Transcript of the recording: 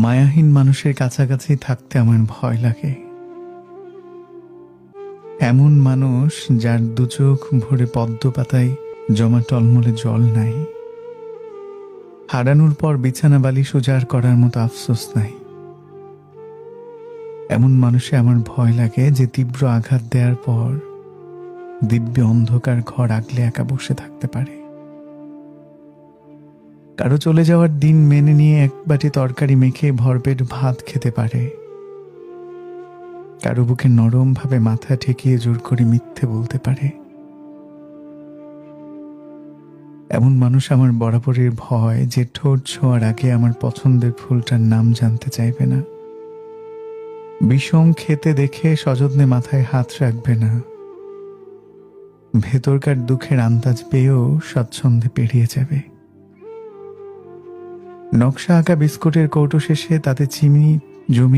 মায়াহীন মানুষের কাছাকাছি থাকতে আমার ভয় লাগে। এমন মানুষ যার দুচোখ ভরে পদ্ম পাতায় জমা টলমলে জল নাই, হারানোর পর বিছানা বালিশ উজাড় করার মতো আফসোস নাই। এমন মানুষে আমার ভয় লাগে যে তীব্র আঘাত দেওয়ার পর দিব্য অন্ধকার ঘর আগলে একা বসে থাকতে পারে। কারো চলে যাওয়ার দিন মেনে নিয়ে এক বাটি তরকারি মেখে ভরপেট ভাত খেতে পারে। কারো বুকে নরম ভাবে মাথা ঠেকিয়ে জোর করে মিথ্যে বলতে পারে। এমন মানুষ আমার বরাবরের ভয় যে ঠোঁট ছোঁয়ার আগে আমার পছন্দের ফুলটার নাম জানতে চাইবে না, বিষম খেতে দেখে সযত্নে মাথায় হাত রাখবে না, ভেতরকার দুঃখের আন্দাজ পেয়েও স্বচ্ছন্দে পেরিয়ে যাবে। নকশা আঁকা বিস্কুটের কৌটো শেষে তাতে চিনি জমি